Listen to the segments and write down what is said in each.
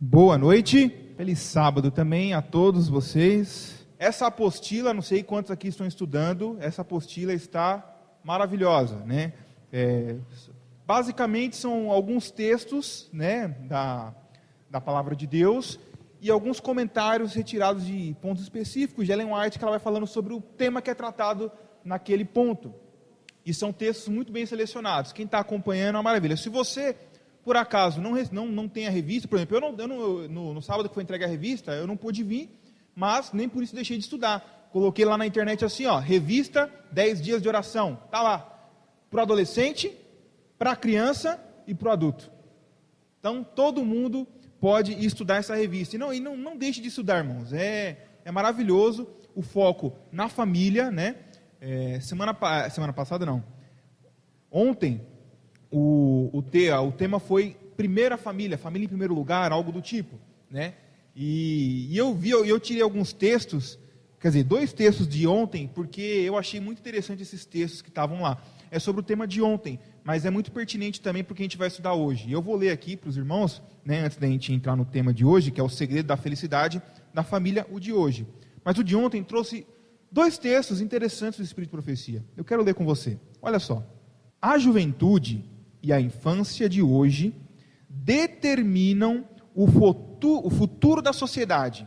Boa noite, feliz sábado também a todos vocês. Essa apostila, não sei quantos aqui estão estudando, essa apostila está maravilhosa, né? Basicamente são alguns textos, né, da palavra de Deus e alguns comentários retirados de pontos específicos de Ellen White, que ela vai falando sobre o tema que é tratado naquele ponto. E são textos muito bem selecionados. Quem está acompanhando é uma maravilha. Se você, por acaso, não tem a revista, por exemplo, no sábado que foi entregue a revista, eu não pude vir, mas nem por isso deixei de estudar. Coloquei lá na internet assim, ó, revista 10 dias de oração. Está lá, para o adolescente, para a criança e para o adulto. Então, todo mundo pode estudar essa revista. E não deixe de estudar, irmãos. É maravilhoso o foco na família, né? Semana passada, não. Ontem, o tema foi primeira família em primeiro lugar, algo do tipo, né? E eu tirei alguns textos, quer dizer, 2 textos de ontem, porque eu achei muito interessante esses textos que estavam lá. É sobre o tema de ontem, mas é muito pertinente também para o que a gente vai estudar hoje. E eu vou ler aqui para os irmãos, né, antes da gente entrar no tema de hoje, que é o segredo da felicidade da família, o de hoje. Mas o de ontem trouxe 2 textos interessantes do Espírito de Profecia. Eu quero ler com você. Olha só. A juventude e a infância de hoje determinam o futuro da sociedade.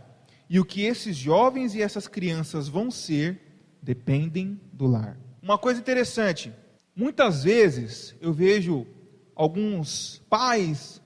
E o que esses jovens e essas crianças vão ser dependem do lar. Uma coisa interessante. Muitas vezes eu vejo alguns pais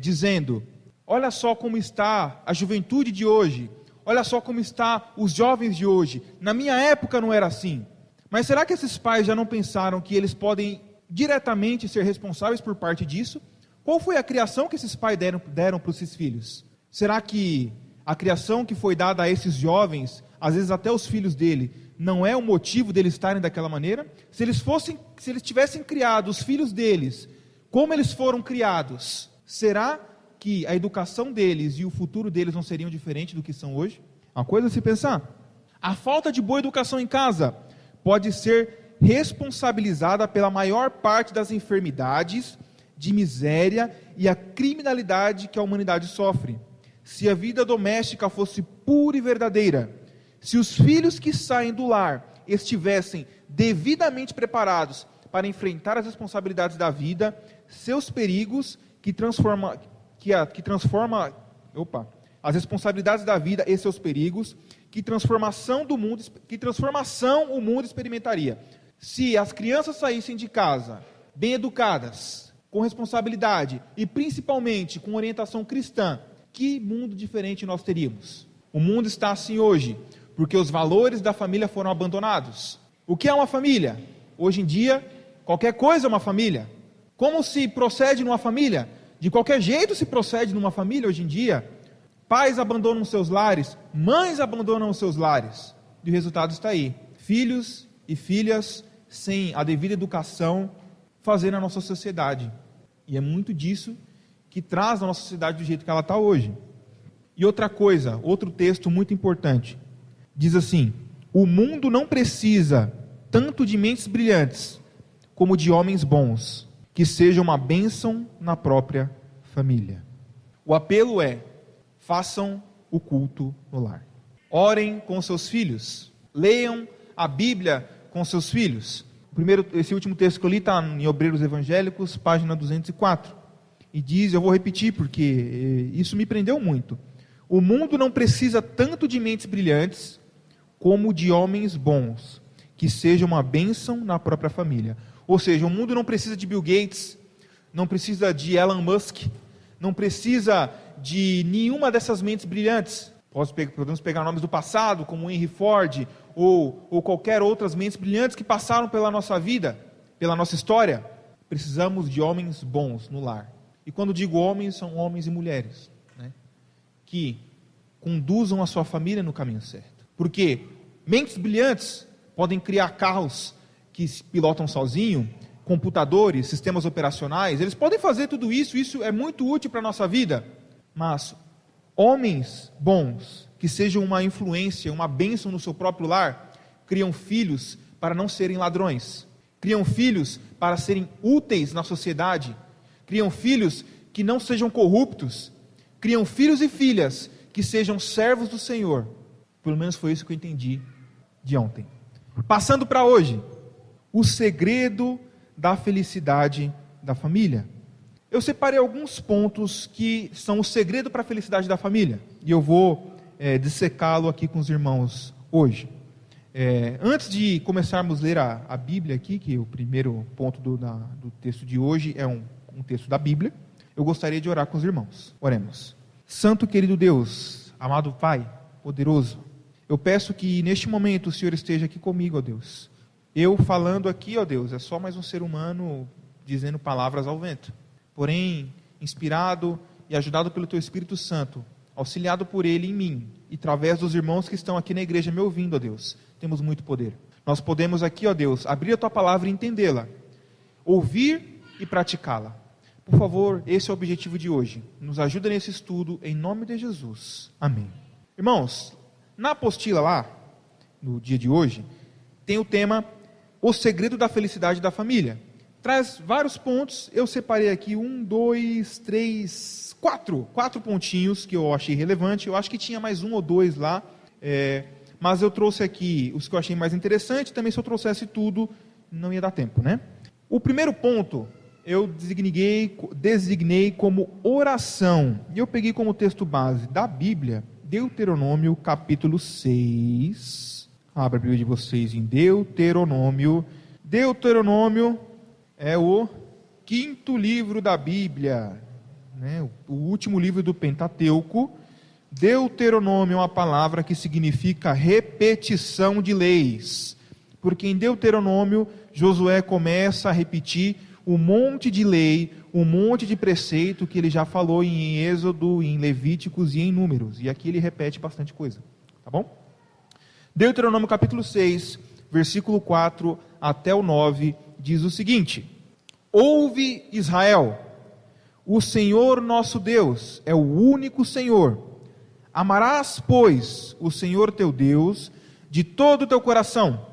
dizendo: olha só como está a juventude de hoje. Olha só como está os jovens de hoje. Na minha época não era assim. Mas será que esses pais já não pensaram que eles podem diretamente ser responsáveis por parte disso? Qual foi a criação que esses pais deram para os seus filhos? Será que a criação que foi dada a esses jovens, às vezes até os filhos dele, não é o motivo deles estarem daquela maneira? Se eles tivessem criado os filhos deles, como eles foram criados, será que a educação deles e o futuro deles não seriam diferentes do que são hoje? Uma coisa a se pensar. A falta de boa educação em casa pode ser responsabilizada pela maior parte das enfermidades, de miséria e a criminalidade que a humanidade sofre. Se a vida doméstica fosse pura e verdadeira, se os filhos que saem do lar estivessem devidamente preparados para enfrentar as responsabilidades da vida, seus perigos as responsabilidades da vida e seus perigos, que transformação o mundo experimentaria. Se as crianças saíssem de casa bem educadas, com responsabilidade e principalmente com orientação cristã, que mundo diferente nós teríamos? O mundo está assim hoje, porque os valores da família foram abandonados. O que é uma família? Hoje em dia, qualquer coisa é uma família. Como se procede numa família? De qualquer jeito se procede numa família hoje em dia. Pais abandonam seus lares, mães abandonam seus lares. E o resultado está aí. Filhos e filhas sem a devida educação fazendo a nossa sociedade. E é muito disso que traz a nossa sociedade do jeito que ela está hoje. E outra coisa, outro texto muito importante. Diz assim: o mundo não precisa tanto de mentes brilhantes como de homens bons, que seja uma bênção na própria família. O apelo é: façam o culto no lar. Orem com seus filhos. Leiam a Bíblia com seus filhos. Esse último texto que eu li está em Obreiros Evangélicos, página 204. E diz, eu vou repetir porque isso me prendeu muito. O mundo não precisa tanto de mentes brilhantes como de homens bons, que sejam uma bênção na própria família. Ou seja, o mundo não precisa de Bill Gates, não precisa de Elon Musk, não precisa de nenhuma dessas mentes brilhantes. Podemos pegar nomes do passado, como Henry Ford, ou qualquer outras mentes brilhantes que passaram pela nossa vida, pela nossa história. Precisamos de homens bons no lar. E quando digo homens, são homens e mulheres, né, que conduzam a sua família no caminho certo. Porque mentes brilhantes podem criar carros que se pilotam sozinho, computadores, sistemas operacionais, eles podem fazer tudo isso, isso é muito útil para a nossa vida, mas homens bons, que sejam uma influência, uma bênção no seu próprio lar, criam filhos para não serem ladrões, criam filhos para serem úteis na sociedade, criam filhos que não sejam corruptos, criam filhos e filhas que sejam servos do Senhor. Pelo menos foi isso que eu entendi de ontem. Passando para hoje, o segredo da felicidade da família. Eu separei alguns pontos que são o segredo para a felicidade da família, e eu vou dissecá-lo aqui com os irmãos hoje. Antes de começarmos a ler a Bíblia aqui, que o primeiro ponto do texto de hoje é um texto da Bíblia, eu gostaria de orar com os irmãos. Oremos. Santo querido Deus, amado Pai, poderoso, eu peço que neste momento o Senhor esteja aqui comigo, ó Deus. Eu falando aqui, ó Deus, é só mais um ser humano dizendo palavras ao vento. Porém, inspirado e ajudado pelo Teu Espírito Santo, auxiliado por Ele em mim, e através dos irmãos que estão aqui na igreja me ouvindo, ó Deus, temos muito poder. Nós podemos aqui, ó Deus, abrir a Tua palavra e entendê-la, ouvir e praticá-la. Por favor, esse é o objetivo de hoje. Nos ajuda nesse estudo, em nome de Jesus. Amém. Irmãos, na apostila lá, no dia de hoje, tem o tema O Segredo da Felicidade da Família. Traz vários pontos, eu separei aqui 4 pontinhos que eu achei relevante. Eu acho que tinha mais 1 ou 2 lá, mas eu trouxe aqui os que eu achei mais interessantes. Também se eu trouxesse tudo, não ia dar tempo, né? O primeiro ponto eu designei como oração, e eu peguei como texto base da Bíblia, Deuteronômio capítulo 6, abra a Bíblia de vocês em Deuteronômio é o 5º livro da Bíblia, né? O último livro do Pentateuco. Deuteronômio é uma palavra que significa repetição de leis, porque em Deuteronômio, Josué começa a repetir um monte de lei, um monte de preceito que ele já falou em Êxodo, em Levíticos e em Números. E aqui ele repete bastante coisa, tá bom? Deuteronômio capítulo 6, versículo 4 até o 9, diz o seguinte: Ouve, Israel, o Senhor nosso Deus é o único Senhor. Amarás, pois, o Senhor teu Deus de todo o teu coração,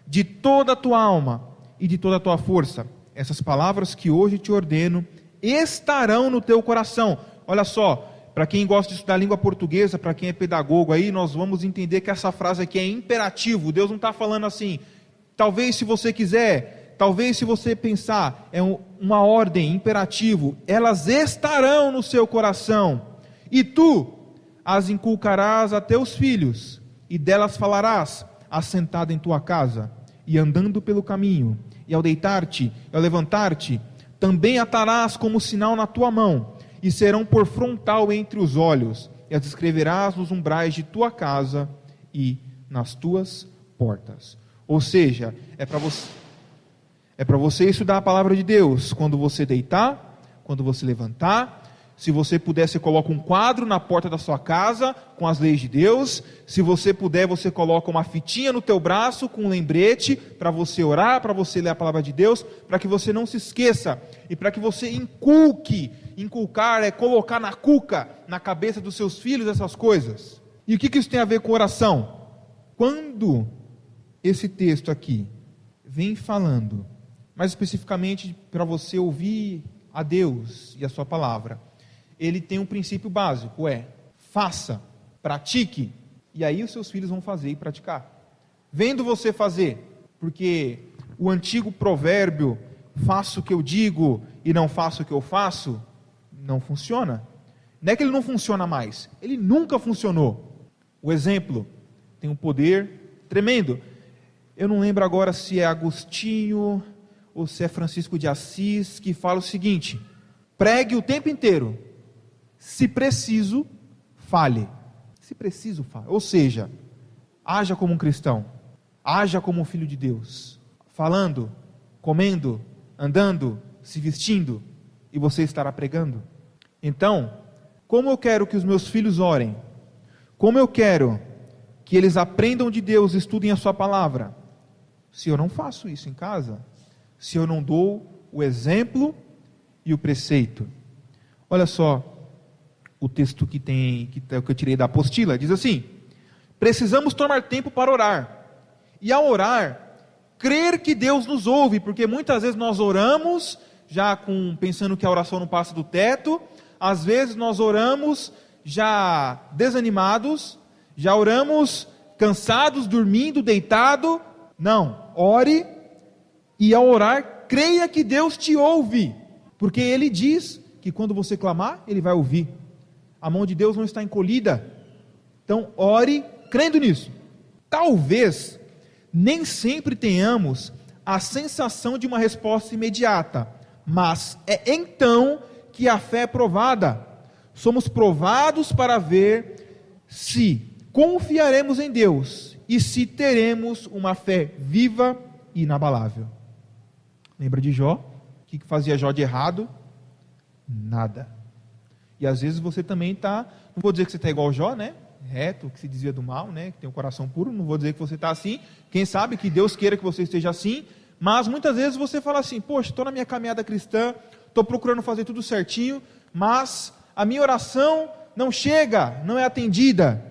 de toda a tua alma e de toda a tua força. Essas palavras que hoje te ordeno estarão no teu coração. Olha só, para quem gosta de estudar língua portuguesa, para quem é pedagogo aí, nós vamos entender que essa frase aqui é imperativo. Deus não está falando assim, talvez se você quiser, talvez se você pensar, é uma ordem, imperativo. Elas estarão no seu coração, e tu as inculcarás a teus filhos, e delas falarás, assentado em tua casa, e andando pelo caminho, e ao deitar-te, e ao levantar-te, também atarás como sinal na tua mão, e serão por frontal entre os olhos, e as escreverás nos umbrais de tua casa e nas tuas portas. Ou seja, é para você estudar a palavra de Deus, quando você deitar, quando você levantar. Se você puder, você coloca um quadro na porta da sua casa com as leis de Deus. Se você puder, você coloca uma fitinha no teu braço com um lembrete para você orar, para você ler a palavra de Deus, para que você não se esqueça e para que você inculcar é colocar na cuca, na cabeça dos seus filhos essas coisas. E o que isso tem a ver com oração? Quando esse texto aqui vem falando, mais especificamente para você ouvir a Deus e a sua palavra, ele tem um princípio básico, faça, pratique, e aí os seus filhos vão fazer e praticar. Vendo você fazer, porque o antigo provérbio, faço o que eu digo e não faço o que eu faço, não funciona. Não é que ele não funciona mais, ele nunca funcionou. O exemplo tem um poder tremendo. Eu não lembro agora se é Agostinho ou se é Francisco de Assis, que fala o seguinte: pregue o tempo inteiro, se preciso, fale. Se preciso, fale. Ou seja, haja como um cristão, haja como um filho de Deus, falando, comendo, andando, se vestindo, e você estará pregando. Então, como eu quero que os meus filhos orem, como eu quero que eles aprendam de Deus, estudem a sua palavra, se eu não faço isso em casa, se eu não dou o exemplo e o preceito? Olha só o texto que eu tirei da apostila, diz assim: precisamos tomar tempo para orar, e ao orar, crer que Deus nos ouve, porque muitas vezes nós oramos, já pensando que a oração não passa do teto, Às vezes nós oramos já desanimados, já oramos cansados, dormindo, deitado. Não, ore e ao orar, creia que Deus te ouve, porque Ele diz que quando você clamar, Ele vai ouvir. A mão de Deus não está encolhida. Então ore crendo nisso. Talvez nem sempre tenhamos a sensação de uma resposta imediata, mas é então que a fé é provada. Somos provados para ver se confiaremos em Deus e se teremos uma fé viva e inabalável. Lembra de Jó? O que fazia Jó de errado? Nada. E às vezes você também está, não vou dizer que você está igual Jó, né? Reto, que se desvia do mal, né? Que tem um coração puro, não vou dizer que você está assim. Quem sabe que Deus queira que você esteja assim, mas muitas vezes você fala assim, poxa, estou na minha caminhada cristã, estou procurando fazer tudo certinho, mas a minha oração não chega, não é atendida.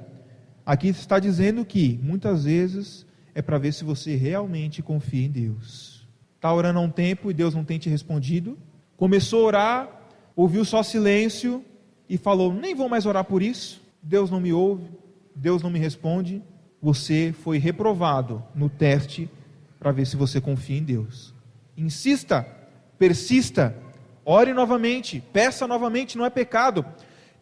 Aqui está dizendo que muitas vezes é para ver se você realmente confia em Deus. Está orando há um tempo e Deus não tem te respondido. Começou a orar, ouviu só silêncio e falou, nem vou mais orar por isso. Deus não me ouve, Deus não me responde. Você foi reprovado no teste para ver se você confia em Deus. Insista, persista, ore novamente, peça novamente, não é pecado.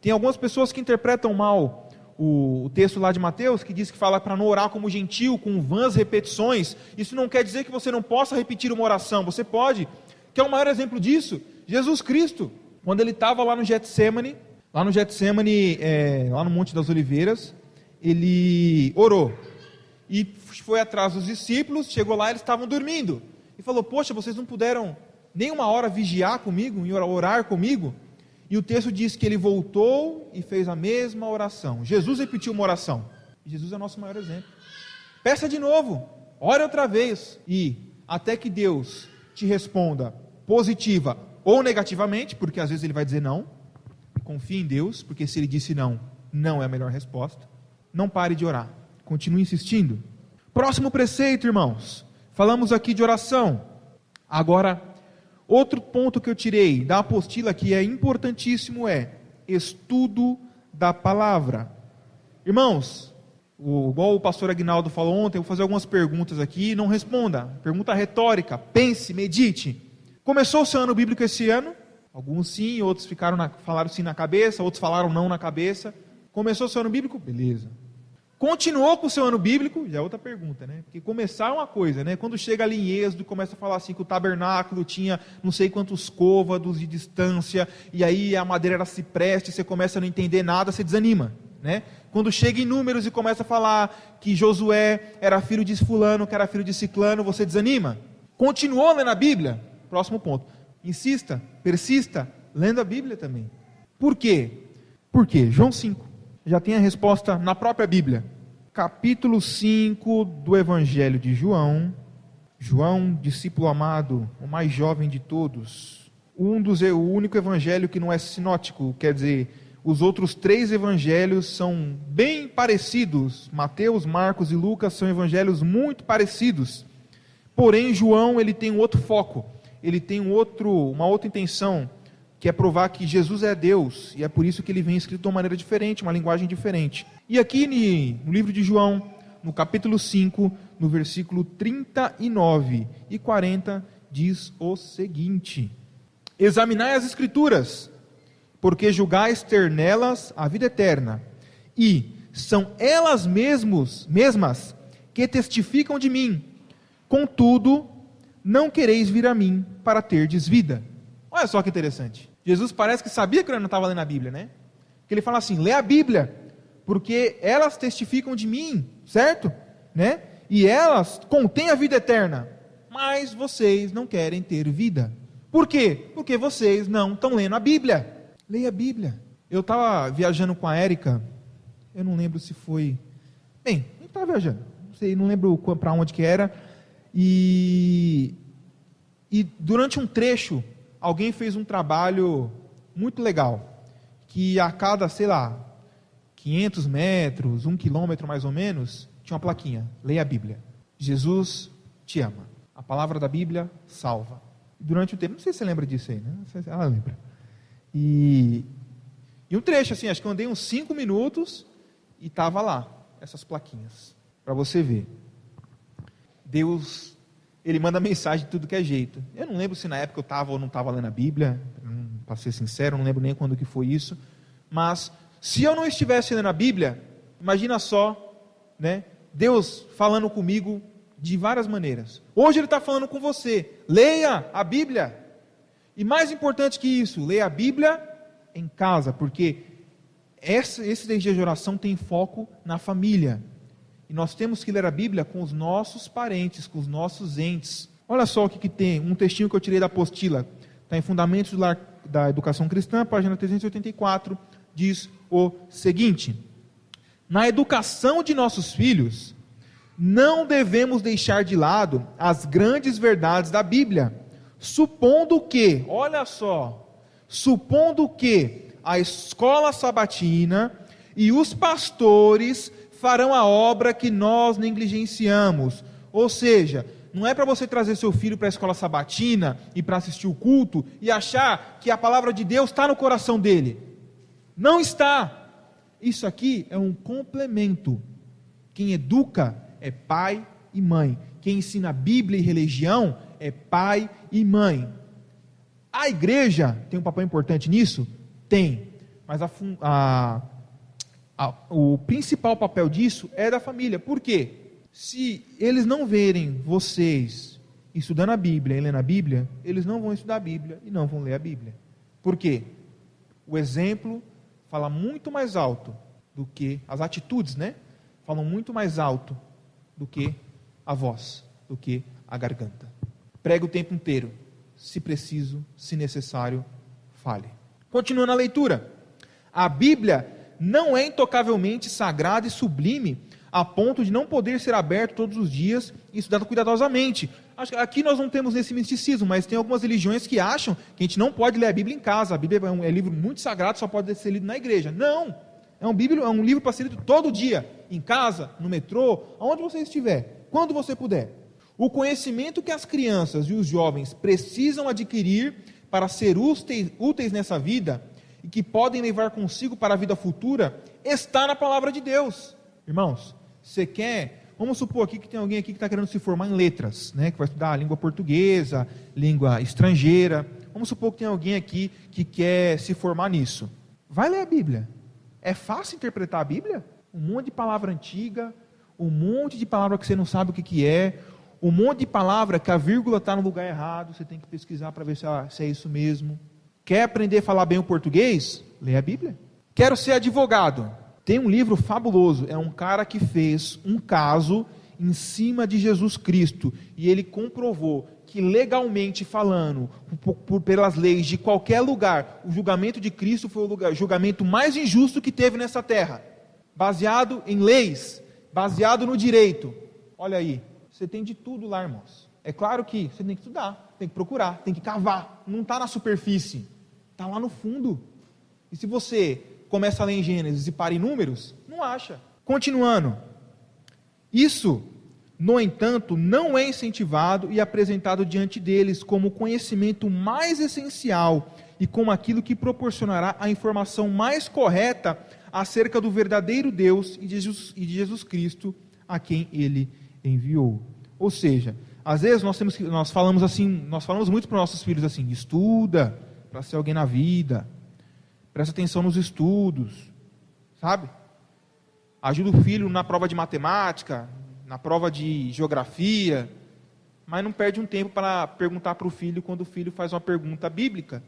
Tem algumas pessoas que interpretam mal o texto lá de Mateus, que diz que fala para não orar como gentil, com vãs repetições. Isso não quer dizer que você não possa repetir uma oração, você pode. Quer o maior exemplo disso? Jesus Cristo, quando ele estava lá no Getsemane, lá no Monte das Oliveiras, ele orou, e foi atrás dos discípulos, chegou lá, eles estavam dormindo, e falou, poxa, vocês não puderam nem uma hora vigiar comigo, e orar comigo? E o texto diz que ele voltou e fez a mesma oração. Jesus repetiu uma oração, Jesus é o nosso maior exemplo. Peça de novo, ore outra vez, e até que Deus te responda positiva ou negativamente, porque às vezes ele vai dizer não. Confie em Deus, porque se ele disse não, não é a melhor resposta. Não pare de orar, continue insistindo. Próximo preceito, irmãos, falamos aqui de oração. Agora, outro ponto que eu tirei da apostila que é importantíssimo é estudo da palavra. Irmãos, igual o pastor Aguinaldo falou ontem, eu vou fazer algumas perguntas aqui, não responda, pergunta retórica, pense, medite. Começou o seu ano bíblico esse ano? Alguns sim, outros falaram sim na cabeça, outros falaram não na cabeça. Começou o seu ano bíblico? Beleza. Continuou com o seu ano bíblico? Já é outra pergunta, né? Porque começar é uma coisa, né? Quando chega ali em Êxodo, começa a falar assim que o tabernáculo tinha não sei quantos côvados de distância, e aí a madeira era cipreste, você começa a não entender nada, você desanima, né? Quando chega em Números e começa a falar que Josué era filho de fulano, que era filho de ciclano, você desanima. Continuou lendo a Bíblia? Próximo ponto. Insista, persista, lendo a Bíblia também. Por quê? Por quê? João 5. Já tem a resposta na própria Bíblia. Capítulo 5 do Evangelho de João. João, discípulo amado, o mais jovem de todos. O único evangelho que não é sinótico, quer dizer, os outros 3 evangelhos são bem parecidos. Mateus, Marcos e Lucas são evangelhos muito parecidos. Porém, João ele tem um outro foco. Ele tem uma outra intenção, que é provar que Jesus é Deus, e é por isso que ele vem escrito de uma maneira diferente, uma linguagem diferente. E aqui no livro de João, no capítulo 5, no versículo 39 e 40, diz o seguinte: examinai as Escrituras, porque julgais ter nelas a vida eterna, e são elas mesmas que testificam de mim, contudo, não quereis vir a mim para terdes vida. Olha só que interessante. Jesus parece que sabia que ele não estava lendo a Bíblia, né? Que ele fala assim, lê a Bíblia, porque elas testificam de mim, certo? Né? E elas contêm a vida eterna, mas vocês não querem ter vida. Por quê? Porque vocês não estão lendo a Bíblia. Leia a Bíblia. Eu estava viajando com a Érica, eu não lembro se foi... Bem, a gente estava viajando, não lembro para onde que era, e durante um trecho, alguém fez um trabalho muito legal, que a cada, 500 metros, 1 quilômetro mais ou menos, tinha uma plaquinha, leia a Bíblia. Jesus te ama. A palavra da Bíblia salva. Durante o tempo, não sei se você lembra disso aí, né? Ela lembra. E E um trecho assim, acho que eu andei uns 5 minutos e estava lá, essas plaquinhas, para você ver. Deus, Ele manda mensagem de tudo que é jeito. Eu não lembro se na época eu estava ou não estava lendo a Bíblia, para ser sincero, não lembro nem quando que foi isso, mas se eu não estivesse lendo a Bíblia, imagina só, né, Deus falando comigo de várias maneiras. Hoje Ele está falando com você, leia a Bíblia, e mais importante que isso, leia a Bíblia em casa, porque esse 10 dias de oração tem foco na família, e nós temos que ler a Bíblia com os nossos parentes, com os nossos entes. Olha só o que tem, um textinho que eu tirei da apostila, está em Fundamentos da Educação Cristã, página 384, diz o seguinte: na educação de nossos filhos, não devemos deixar de lado as grandes verdades da Bíblia, supondo que, olha só, supondo que a escola sabatina e os pastores farão a obra que nós negligenciamos. Ou seja, não é para você trazer seu filho para a escola sabatina e para assistir o culto e achar que a palavra de Deus está no coração dele. Não está. Isso aqui é um complemento. Quem educa é pai e mãe. Quem ensina Bíblia e religião é pai e mãe. A igreja tem um papel importante nisso? Tem. Mas o principal papel disso é da família. Por quê? Se eles não verem vocês estudando a Bíblia e lendo a Bíblia, eles não vão estudar a Bíblia e não vão ler a Bíblia. Por quê? O exemplo fala muito mais alto do que as atitudes, né? Falam muito mais alto do que a voz, do que a garganta. Pregue o tempo inteiro. Se preciso, se necessário, fale. Continuando a leitura. A Bíblia não é intocavelmente sagrada e sublime a ponto de não poder ser aberto todos os dias e estudado cuidadosamente. Aqui nós não temos esse misticismo, mas tem algumas religiões que acham que a gente não pode ler a Bíblia em casa. A Bíblia é um livro muito sagrado, só pode ser lido na igreja. Não! É um livro para ser lido todo dia, em casa, no metrô, aonde você estiver, quando você puder. O conhecimento que as crianças e os jovens precisam adquirir para ser úteis nessa vida e que podem levar consigo para a vida futura, está na palavra de Deus. Irmãos, você quer, vamos supor aqui que tem alguém aqui que está querendo se formar em letras, né, que vai estudar a língua portuguesa, língua estrangeira, vamos supor que tem alguém aqui que quer se formar nisso. Vai ler a Bíblia. É fácil interpretar a Bíblia? Um monte de palavra antiga, um monte de palavra que você não sabe o que é, um monte de palavra que a vírgula está no lugar errado, você tem que pesquisar para ver se é isso mesmo. Quer aprender a falar bem o português? Lê a Bíblia. Quero ser advogado. Tem um livro fabuloso, é um cara que fez um caso em cima de Jesus Cristo, e ele comprovou que legalmente falando, pelas leis de qualquer lugar, o julgamento de Cristo foi o julgamento mais injusto que teve nessa terra, baseado em leis, baseado no direito. Olha aí, você tem de tudo lá, irmãos. É claro que você tem que estudar, tem que procurar, tem que cavar, não está na superfície, está lá no fundo. E se você começa a ler em Gênesis e para em Números, não acha. Continuando, isso, no entanto, não é incentivado e apresentado diante deles como o conhecimento mais essencial e como aquilo que proporcionará a informação mais correta acerca do verdadeiro Deus e de Jesus Cristo, a quem Ele enviou. Ou seja, às vezes nós falamos muito para os nossos filhos assim: estuda para ser alguém na vida, presta atenção nos estudos, sabe? Ajuda o filho na prova de matemática, na prova de geografia, mas não perde um tempo para perguntar para o filho quando o filho faz uma pergunta bíblica.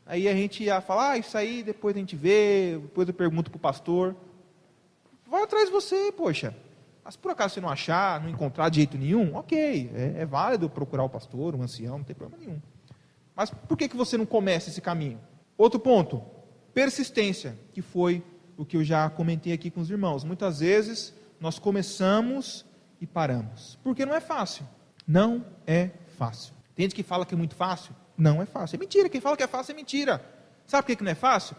Aí a gente ia falar: isso aí depois a gente vê, depois eu pergunto para o pastor. Vai atrás de você, poxa. Mas por acaso você não achar, não encontrar de jeito nenhum, ok, é válido procurar o pastor, o ancião, não tem problema nenhum. Mas por que você não começa esse caminho? Outro ponto, persistência, que foi o que eu já comentei aqui com os irmãos. Muitas vezes nós começamos e paramos, porque não é fácil. Não é fácil. Tem gente que fala que é muito fácil. Não é fácil. É mentira. Quem fala que é fácil é mentira. Sabe por que não é fácil?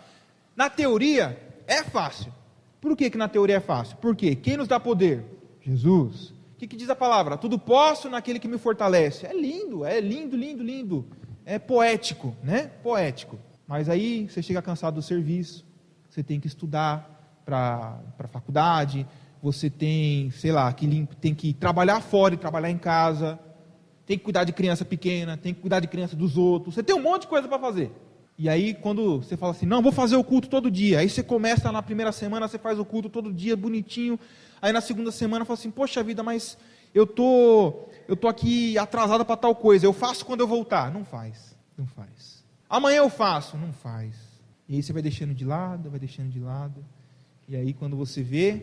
Na teoria é fácil. Por que na teoria é fácil? Porque quem nos dá poder? Jesus. O que diz a palavra? Tudo posso naquele que me fortalece. É lindo, lindo, lindo. É poético, né? Poético. Mas aí você chega cansado do serviço, você tem que estudar para a faculdade, você tem, sei lá, tem que trabalhar fora e trabalhar em casa, tem que cuidar de criança pequena, tem que cuidar de criança dos outros, você tem um monte de coisa para fazer. E aí, quando você fala assim, não, vou fazer o culto todo dia, aí você começa na primeira semana, você faz o culto todo dia, bonitinho, aí na segunda semana fala assim, poxa vida, mas eu tô aqui atrasado para tal coisa, eu faço quando eu voltar. Não faz. Amanhã eu faço. Não faz. E aí você vai deixando de lado, e aí quando você vê,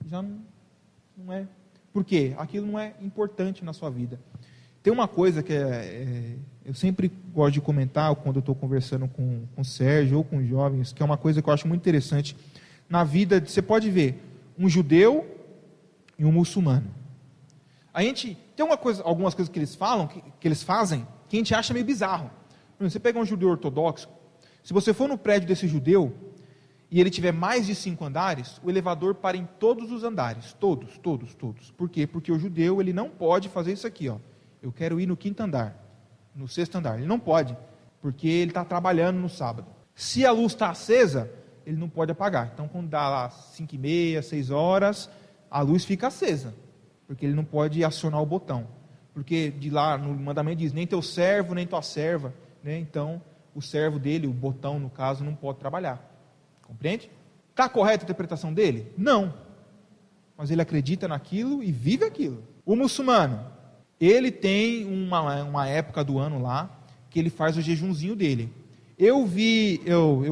já não é. Por quê? Aquilo não é importante na sua vida. Tem uma coisa que eu sempre gosto de comentar quando eu estou conversando com o Sérgio ou com os jovens, que é uma coisa que eu acho muito interessante. Na vida, você pode ver um judeu e um muçulmano. A gente tem algumas coisas que eles falam, que eles fazem, que a gente acha meio bizarro. Por exemplo, você pega um judeu ortodoxo, se você for no prédio desse judeu, e ele tiver mais de 5 andares, o elevador para em todos os andares, todos. Por quê? Porque o judeu, ele não pode fazer isso aqui, ó. Eu quero ir no 5º andar, no 6º andar. Ele não pode, porque ele está trabalhando no sábado. Se a luz está acesa, ele não pode apagar. Então, quando dá lá 5h30, 6 horas, a luz fica acesa, porque ele não pode acionar o botão. Porque de lá no mandamento diz, nem teu servo, nem tua serva, né? Então, o servo dele, o botão no caso, não pode trabalhar. Compreende? Está correta a interpretação dele? Não. Mas ele acredita naquilo e vive aquilo. O muçulmano, ele tem uma época do ano lá, que ele faz o jejunzinho dele. Eu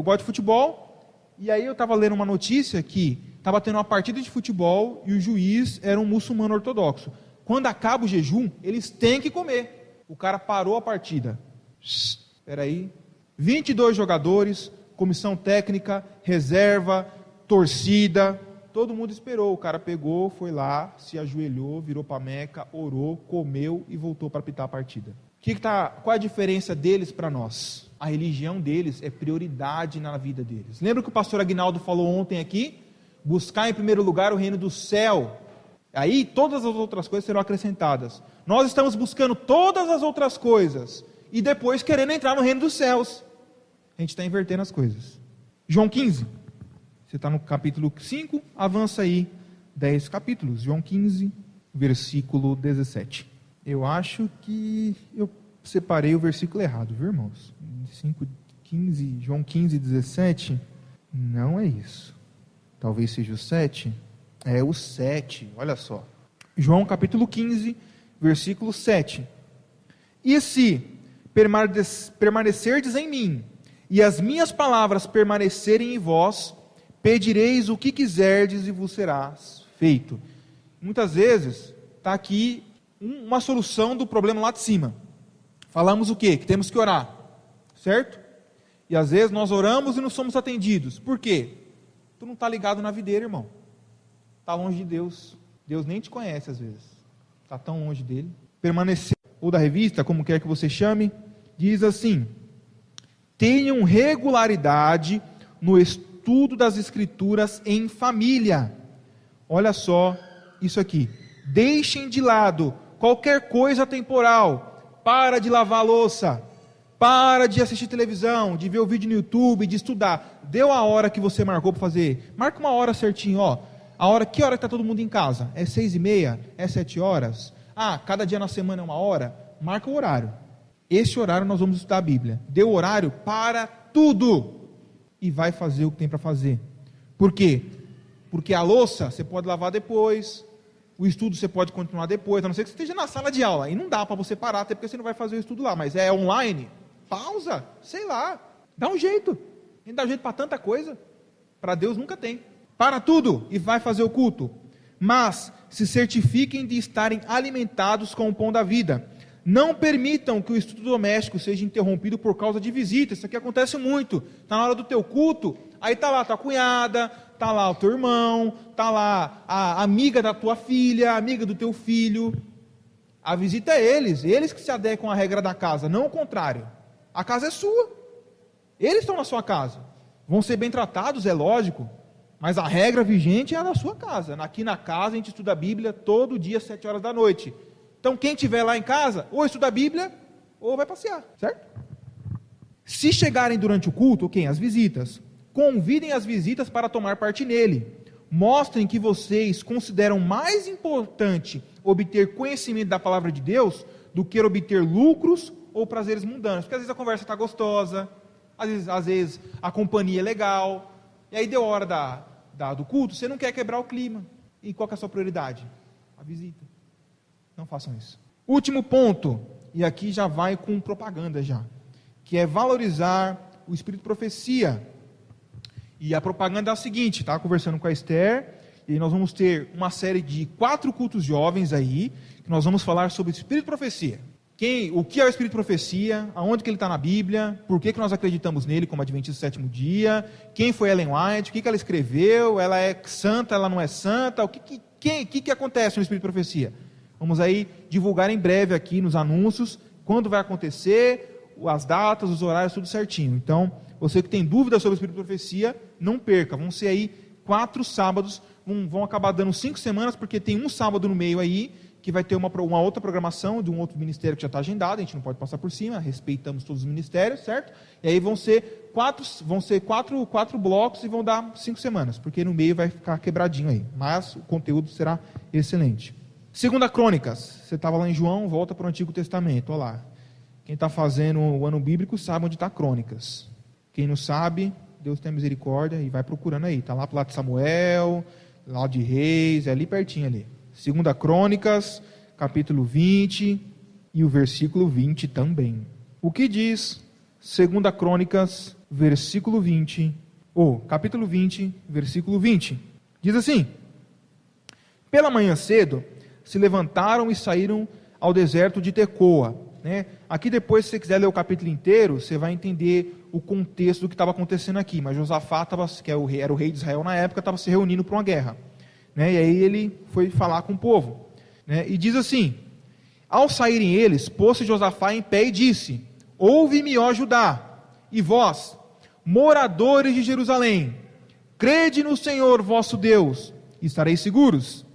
gosto de futebol, e aí eu estava lendo uma notícia que estava tendo uma partida de futebol e o juiz era um muçulmano ortodoxo. Quando acaba o jejum, eles têm que comer. O cara parou a partida. Espera aí. 22 jogadores, comissão técnica, reserva, torcida, todo mundo esperou. O cara pegou, foi lá, se ajoelhou, virou para Meca, orou, comeu e voltou para apitar a partida. Qual é a diferença deles para nós? A religião deles é prioridade na vida deles. Lembra que o pastor Aguinaldo falou ontem aqui? Buscar em primeiro lugar o reino do céu. Aí todas as outras coisas serão acrescentadas. Nós estamos buscando todas as outras coisas e depois querendo entrar no reino dos céus. A gente está invertendo as coisas. João 15. Você está no capítulo 5, avança aí 10 capítulos. João 15, versículo 17. Eu acho que eu separei o versículo errado, viu, irmãos? 15, João 15, 17. Não é isso. Talvez seja o 7. É o 7, olha só. João capítulo 15, versículo 7. E se permanecerdes em mim, e as minhas palavras permanecerem em vós, pedireis o que quiserdes e vos será feito. Muitas vezes, está aqui uma solução do problema lá de cima. Falamos o quê? Que temos que orar, certo? E às vezes nós oramos e não somos atendidos. Por quê? Tu não está ligado na videira, irmão. Está longe de Deus. Deus nem te conhece às vezes. Está tão longe dele. Permanecer, ou da revista, como quer que você chame, diz assim: tenham regularidade no estudo das Escrituras em família. Olha só isso aqui. Deixem de lado qualquer coisa temporal. Para de lavar a louça. Para de assistir televisão, de ver o vídeo no YouTube, de estudar. Deu a hora que você marcou para fazer. Marca uma hora certinho, ó. Que hora que está todo mundo em casa? É 6h30? É 7 horas? Cada dia na semana é 1 hora? Marca o horário. Esse horário nós vamos estudar a Bíblia. Deu horário para tudo. E vai fazer o que tem para fazer. Por quê? Porque a louça você pode lavar depois. O estudo você pode continuar depois. A não ser que você esteja na sala de aula. E não dá para você parar, até porque você não vai fazer o estudo lá. Mas é online. Pausa. Sei lá. Dá um jeito. A gente dá um jeito para tanta coisa. Para Deus nunca tem. Para tudo e vai fazer o culto. Mas se certifiquem de estarem alimentados com o pão da vida. Não permitam que o estudo doméstico seja interrompido por causa de visitas. Isso aqui acontece muito. Está na hora do teu culto, aí está lá tua cunhada, está lá o teu irmão, está lá a amiga da tua filha, a amiga do teu filho. A visita é eles que se adequam à regra da casa, não o contrário. A casa é sua. Eles estão na sua casa. Vão ser bem tratados, é lógico. Mas a regra vigente é a da sua casa. Aqui na casa a gente estuda a Bíblia todo dia às 7 horas da noite. Então quem estiver lá em casa, ou estuda a Bíblia, ou vai passear, certo? Se chegarem durante o culto, as visitas, convidem as visitas para tomar parte nele. Mostrem que vocês consideram mais importante obter conhecimento da palavra de Deus do que obter lucros ou prazeres mundanos. Porque às vezes a conversa está gostosa, às vezes a companhia é legal, e aí deu hora do culto, você não quer quebrar o clima. E qual que é a sua prioridade? A visita. Não façam isso. Último ponto, e aqui já vai com propaganda já, que é valorizar o espírito de profecia. E a propaganda é a seguinte, estava conversando com a Esther, e nós vamos ter uma série de 4 cultos jovens aí, que nós vamos falar sobre o espírito de profecia. O que é o espírito de profecia, aonde que ele está na Bíblia, por que nós acreditamos nele como adventista do sétimo dia, quem foi Ellen White, o que ela escreveu, ela é santa, ela não é santa, o que acontece no espírito de profecia. Vamos aí divulgar em breve aqui nos anúncios, quando vai acontecer, as datas, os horários, tudo certinho. Então, você que tem dúvida sobre o espírito de profecia, não perca, vão ser aí 4 sábados, vão acabar dando 5 semanas, porque tem um sábado no meio aí, que vai ter uma outra programação de um outro ministério que já está agendado, a gente não pode passar por cima, respeitamos todos os ministérios, certo? E aí vão ser quatro blocos e vão dar 5 semanas, porque no meio vai ficar quebradinho aí, mas o conteúdo será excelente. 2 Crônicas, você estava lá em João, volta para o Antigo Testamento, olha lá. Quem está fazendo o ano bíblico sabe onde está Crônicas. Quem não sabe, Deus tem misericórdia e vai procurando aí, está lá para o lado de Samuel, lá de Reis, é ali pertinho ali. 2 Crônicas, capítulo 20 e o versículo 20 também. O que diz 2 Crônicas, versículo 20, capítulo 20, versículo 20? Diz assim: pela manhã cedo, se levantaram e saíram ao deserto de Tecoa. Né? Aqui depois, se você quiser ler o capítulo inteiro, você vai entender o contexto do que estava acontecendo aqui. Mas Josafá, que era o rei de Israel na época, estava se reunindo para uma guerra. Né? E aí ele foi falar com o povo. Né? E diz assim: ao saírem eles, pôs-se Josafá em pé e disse: ouve-me, ó Judá, e vós, moradores de Jerusalém, crede no Senhor vosso Deus, e estareis seguros.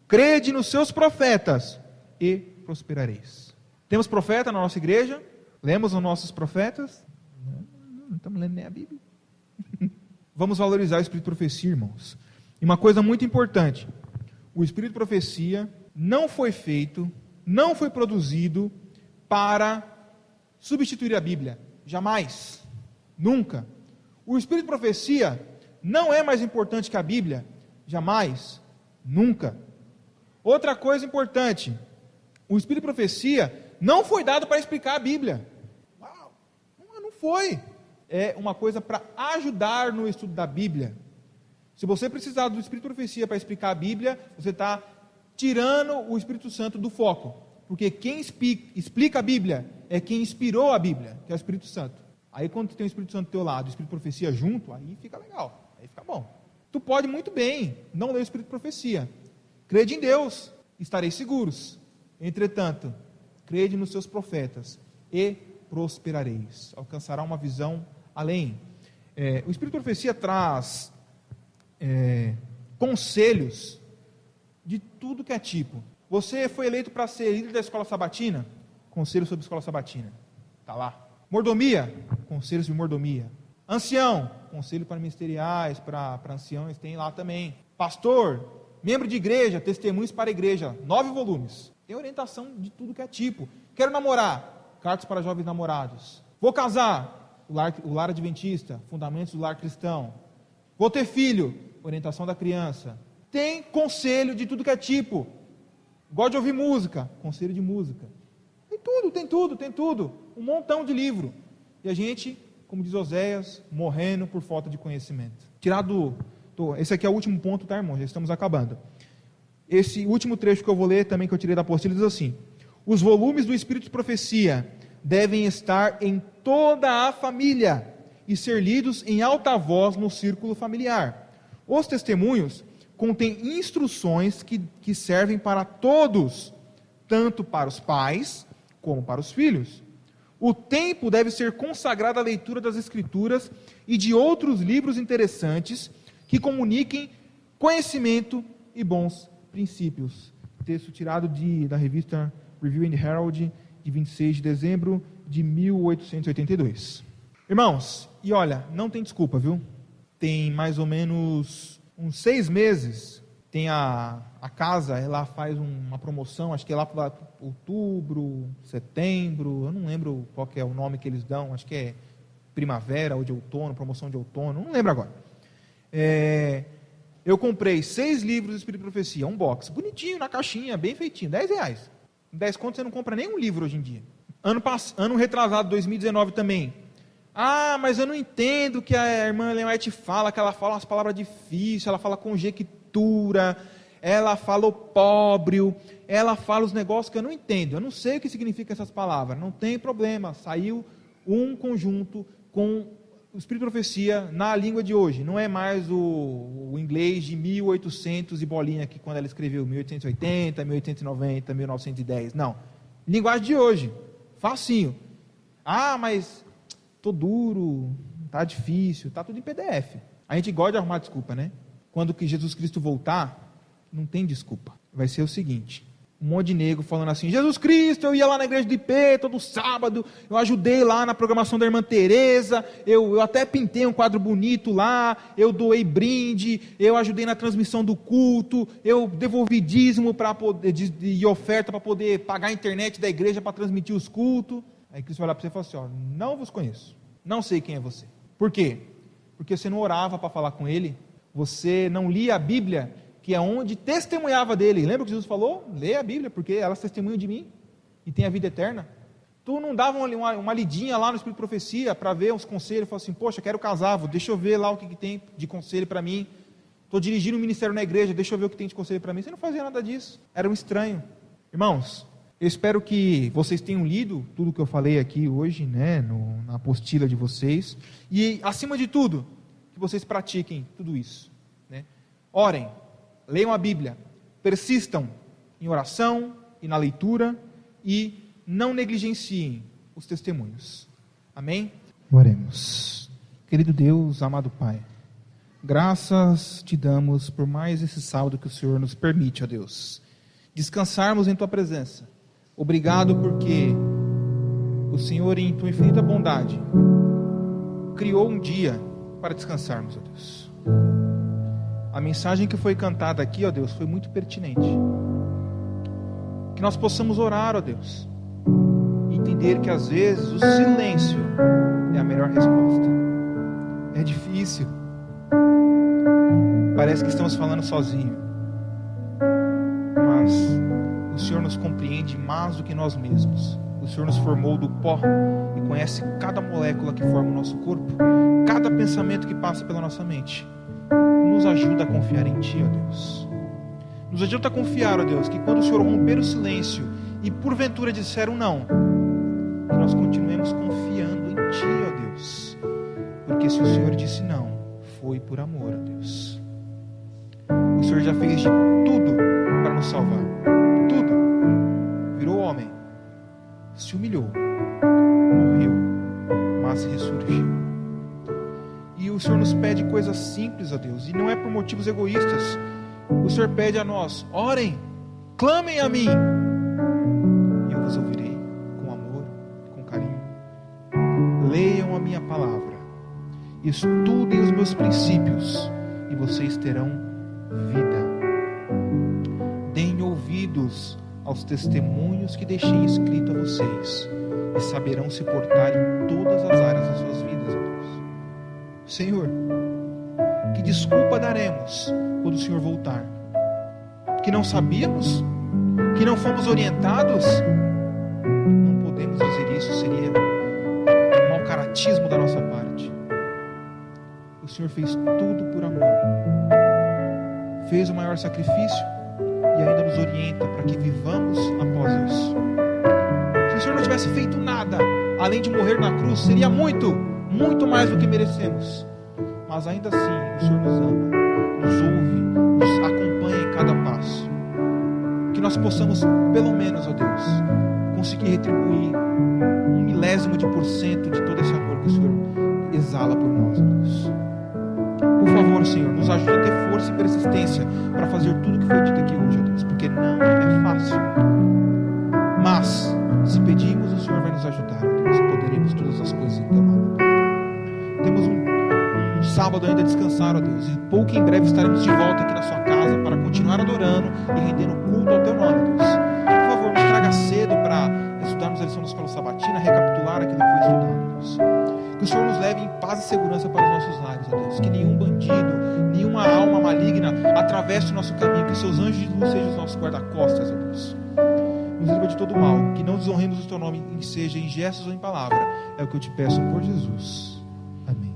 Crede nos seus profetas, e prosperareis. Temos profeta na nossa igreja? Lemos os nossos profetas? Não estamos lendo nem a Bíblia. Vamos valorizar o espírito de profecia, irmãos. E uma coisa muito importante: o espírito de profecia não foi feito, não foi produzido para substituir a Bíblia. Jamais. Nunca. O espírito de profecia não é mais importante que a Bíblia. Jamais. Nunca. Outra coisa importante: o espírito de profecia não foi dado para explicar a Bíblia. Não foi. É uma coisa para ajudar no estudo da Bíblia. Se você precisar do espírito de profecia para explicar a Bíblia, você está tirando o Espírito Santo do foco. Porque quem explica a Bíblia é quem inspirou a Bíblia, que é o Espírito Santo. Aí quando tu tem o Espírito Santo do teu lado, o Espírito de profecia junto, aí fica legal, aí fica bom. Tu pode muito bem não ler o Espírito de profecia. Crede em Deus, estareis seguros. Entretanto, crede nos seus profetas e prosperareis. Alcançará uma visão além. O Espírito de profecia traz conselhos de tudo que é tipo. Você foi eleito para ser líder da escola sabatina? Conselho sobre escola sabatina. Está lá. Mordomia? Conselhos de mordomia. Ancião? Conselho para ministeriais, para anciões, tem lá também. Pastor? Membro de igreja? Testemunhos para a igreja. 9 volumes. Tem orientação de tudo que é tipo. Quero namorar? Cartas para jovens namorados. Vou casar? O lar adventista. Fundamentos do lar cristão. Vou ter filho? Orientação da criança. Tem conselho de tudo que é tipo. Gosto de ouvir música? Conselho de música. Tem tudo. Um montão de livro. E a gente, como diz Oséias, morrendo por falta de conhecimento. Esse aqui é o último ponto, tá, irmão? Já estamos acabando. Esse último trecho que eu vou ler, também que eu tirei da apostila, diz assim: os volumes do Espírito de Profecia devem estar em toda a família e ser lidos em alta voz no círculo familiar. Os testemunhos contêm instruções que servem para todos, tanto para os pais como para os filhos. O tempo deve ser consagrado à leitura das Escrituras e de outros livros interessantes que comuniquem conhecimento e bons princípios. Texto tirado da revista Review and Herald, de 26 de dezembro de 1882. Irmãos, e olha, não tem desculpa, viu? tem mais ou menos uns 6 meses, tem a casa, ela faz uma promoção, acho que é lá para outubro, setembro, eu não lembro qual que é o nome que eles dão, acho que é primavera ou de outono, promoção de outono, não lembro agora. Eu comprei 6 livros do Espírito de Profecia, um box, bonitinho, na caixinha, bem feitinho, R$10. 10 contos você não compra nem um livro hoje em dia. Ano retrasado, 2019 também. Mas eu não entendo o que a irmã Ellen White fala, que ela fala umas palavras difíceis, ela fala conjectura, ela fala opróbrio, ela fala os negócios que eu não entendo, eu não sei o que significam essas palavras, não tem problema, saiu um conjunto com o Espírito de Profecia na língua de hoje, não é mais o inglês de 1800 e bolinha, que quando ela escreveu 1880, 1890, 1910, não, linguagem de hoje, facinho. Mas tô duro, tá difícil, tá tudo em PDF. A gente gosta de arrumar desculpa, né? Quando que Jesus Cristo voltar, não tem desculpa. Vai ser o seguinte, um monte de nego falando assim, Jesus Cristo, eu ia lá na igreja do IP todo sábado, eu ajudei lá na programação da irmã Tereza, eu até pintei um quadro bonito lá, eu doei brinde, eu ajudei na transmissão do culto, eu devolvi dízimo e oferta para poder pagar a internet da igreja para transmitir os cultos. Aí Cristo vai olhar para você e fala assim, não vos conheço, não sei quem é você. Por quê? Porque você não orava para falar com ele, você não lia a Bíblia, que é onde testemunhava dele. Lembra o que Jesus falou? Leia a Bíblia, porque elas testemunham de mim e tem a vida eterna. Tu não dava uma lidinha lá no Espírito de Profecia para ver uns conselhos, falava assim, poxa, quero casar, deixa eu ver lá o que tem de conselho para mim, estou dirigindo um ministério na igreja, deixa eu ver o que tem de conselho para mim. Você não fazia nada disso, era um estranho. Irmãos, eu espero que vocês tenham lido tudo que eu falei aqui hoje, né, na apostila de vocês, e acima de tudo, que vocês pratiquem tudo isso, né? Orem, leiam a Bíblia, persistam em oração e na leitura e não negligenciem os testemunhos. Amém? Oremos. Querido Deus, amado Pai, graças te damos por mais esse sábado que o Senhor nos permite, ó Deus, descansarmos em Tua presença. Obrigado porque o Senhor, em Tua infinita bondade, criou um dia para descansarmos, ó Deus. A mensagem que foi cantada aqui, ó Deus, foi muito pertinente. Que nós possamos orar, ó Deus, e entender que às vezes o silêncio é a melhor resposta. É difícil. Parece que estamos falando sozinho. Mas o Senhor nos compreende mais do que nós mesmos. O Senhor nos formou do pó e conhece cada molécula que forma o nosso corpo, cada pensamento que passa pela nossa mente. Nos ajuda a confiar em Ti, ó Deus. Nos ajuda a confiar, ó Deus, que quando o Senhor romper o silêncio e porventura disser um não, que nós continuemos confiando em Ti, ó Deus. Porque se o Senhor disse não, foi por amor, ó Deus. O Senhor já fez de tudo para nos salvar. Tudo. Virou homem, se humilhou, morreu, mas ressurgiu. E o Senhor nos pede coisas simples, ó Deus, e não é por motivos egoístas. O Senhor pede a nós, orem, clamem a mim, e eu vos ouvirei com amor, com carinho. Leiam a minha palavra, estudem os meus princípios, e vocês terão vida. Deem ouvidos aos testemunhos que deixei escrito a vocês, e saberão se portar em todas as áreas das suas vidas, ó Deus. Senhor, que desculpa daremos quando o Senhor voltar? Que não sabíamos? Que não fomos orientados? Não podemos dizer isso, seria um mau caratismo da nossa parte. O Senhor fez tudo por amor, fez o maior sacrifício e ainda nos orienta para que vivamos após isso. Se o Senhor não tivesse feito nada além de morrer na cruz, seria muito mais do que merecemos. Mas ainda assim, o Senhor nos ama, nos ouve, nos acompanha em cada passo. Que nós possamos, pelo menos, ó Deus, conseguir retribuir 1/1000% de todo esse amor que o Senhor exala por nós, ó Deus. Por favor, Senhor, nos ajude a ter força e persistência para fazer tudo o que foi dito aqui hoje, ó Deus, porque não é fácil. Mas, se pedimos, o Senhor vai nos ajudar, ó Deus, e poderemos todas as coisas em Teu nome. Temos um sábado ainda descansar, ó Deus, e pouco em breve estaremos de volta aqui na sua casa para continuar adorando e rendendo culto ao teu nome, Deus. Por favor, nos traga cedo para estudarmos a lição da escola sabatina, recapitular aquilo que foi estudado, Deus. Que o Senhor nos leve em paz e segurança para os nossos lares, ó Deus. Que nenhum bandido, nenhuma alma maligna atravesse o nosso caminho. Que seus anjos de luz sejam os nossos guarda-costas, ó Deus. Nos livra de todo mal. Que não desonremos o teu nome, seja em gestos ou em palavra. É o que eu te peço por Jesus. Amém.